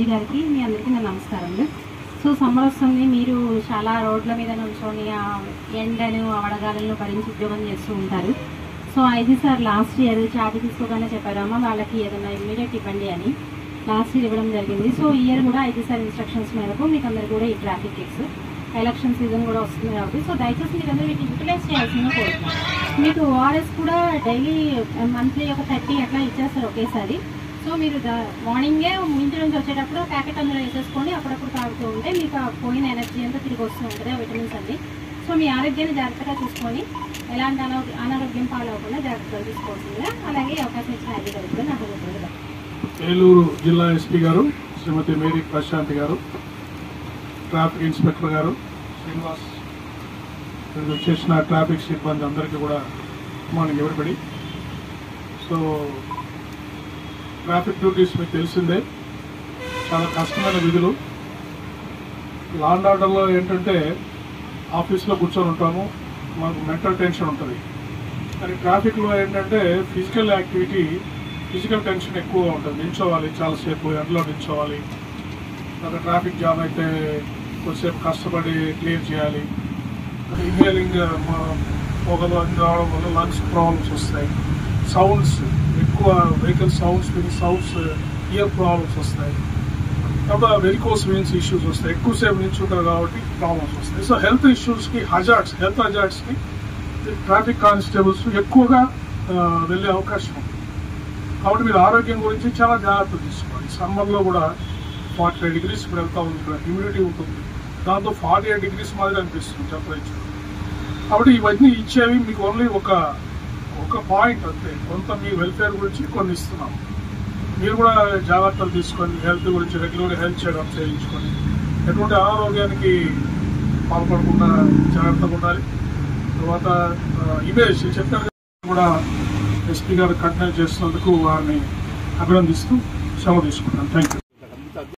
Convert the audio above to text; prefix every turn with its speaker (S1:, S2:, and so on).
S1: SP గారికి మీ అందరికీ నా నమస్కారములు. సో సమ్మర్ వస్తుంది, మీరు చాలా రోడ్ల మీద నుంచొని ఆ ఎండను వడగాలను భరించి ఉద్యోగం చేస్తూ ఉంటారు. So IG sir last year చాటి తీసుకోగానే చెప్పారమ్మా వాళ్ళకి ఏదైనా ఇమ్మీడియట్ ఇవ్వండి అని లాస్ట్ ఇయర్ ఇవ్వడం జరిగింది. సో ఈ ఇయర్ కూడా ఐజీ సార్ ఇన్స్ట్రక్షన్స్ మేరకు మీకు అందరు కూడా ఈ ట్రాఫిక్ కిట్స్ ఎలక్షన్ సీజన్ కూడా వస్తుంది కాబట్టి సో దయచేసి మీరు అందరూ వీటిని యూటిలైజ్ చేయాల్సిందిగా కోరుతున్నాను. మీకు ఓఆర్ఎస్ కూడా డైలీ మంత్లీ ఒక 30 అట్లా ఇచ్చేస్తారు ఒకేసారి. సో మీరు మార్నింగే ఇంటి నుంచి వచ్చేటప్పుడు ప్యాకెట్ అందులో వేసేసుకొని అప్పుడప్పుడు తాగుతూ ఉంటే మీకు పోయిన ఎనర్జీ అంతా తిరిగి వస్తూ ఉంటుంది, ఆ విటమిన్స్ అన్ని. సో మీ ఆరోగ్యాన్ని జాగ్రత్తగా చూసుకొని ఎలాంటి అనారోగ్యం పాలవకుండా జాగ్రత్తగా తీసుకోవాల్సిందిగా అలాగే అవకాశం ఇచ్చిన ఐజీ గారికి కూడా నాకు ఉంటుంది.
S2: ఏలూరు జిల్లా ఎస్పీ గారు శ్రీమతి మేరీ ప్రశాంత్ గారు, ట్రాఫిక్ ఇన్స్పెక్టర్ గారు శ్రీనివాస్, చేసిన ట్రాఫిక్ సిబ్బంది అందరికీ కూడా morning everybody. So traffic duties మీకు తెలిసిందే, చాలా కష్టమైన విధులు. లా అండ్ ఆర్డర్లో ఏంటంటే ఆఫీస్లో కూర్చొని ఉంటాము, మనకు మెంటల్ టెన్షన్ ఉంటుంది. కానీ ట్రాఫిక్లో ఏంటంటే ఫిజికల్ యాక్టివిటీ, ఫిజికల్ టెన్షన్ ఎక్కువగా ఉంటుంది. నిల్చోవాలి, చాలాసేపు ఎండలో నిల్చోవాలి. ఒక ట్రాఫిక్ జామ్ అయితే కొద్దిసేపు కష్టపడి క్లియర్ చేయాలి. ఇన్హేలింగ్ పొగలు అన్ని రావడం వల్ల లంగ్స్ ప్రాబ్లమ్స్ వస్తాయి. సౌండ్స్ ఎక్కువ, వెహికల్ సౌండ్స్ ఇయర్ ప్రాబ్లమ్స్ వస్తాయి. తర్వాత వెరికోస్ వెయిన్స్ ఇష్యూస్ వస్తాయి. ఎక్కువసేపు నిల్చుంటారు కాబట్టి ప్రాబ్లమ్స్ వస్తాయి. సో హెల్త్ ఇష్యూస్కి హెల్త్ హజార్డ్స్కి ట్రాఫిక్ కానిస్టేబుల్స్ ఎక్కువగా వెళ్ళే అవకాశం ఉంది. కాబట్టి మీరు ఆరోగ్యం గురించి చాలా జాగ్రత్తలు తీసుకోవాలి. సమ్మర్లో కూడా 45 degrees ఇప్పుడు వెళ్తా ఉంది, ఇక్కడ హ్యూమిడిటీ ఉంటుంది. దాంతో 48 degrees మాదిరి అనిపిస్తుంది టెంపరేచర్. కాబట్టి ఇవన్నీ ఇచ్చేవి మీకు ఓన్లీ ఒక పాయింట్ అంతే. కొంత మీ వెల్ఫేర్ గురించి కొన్ని ఇస్తున్నాం. మీరు కూడా జాగ్రత్తలు తీసుకొని హెల్త్ గురించి రెగ్యులర్గా హెల్త్ చెకప్ చేయించుకొని ఎటువంటి అనారోగ్యానికి పాల్పడకుండా జాగ్రత్తగా ఉండాలి. తర్వాత ఇమేజ్ చెప్పారు కూడా ఎస్పీ గారు కంటిన్యూ చేస్తున్నందుకు వారిని అభినందిస్తూ సెలవు తీసుకుంటాను. Thank you.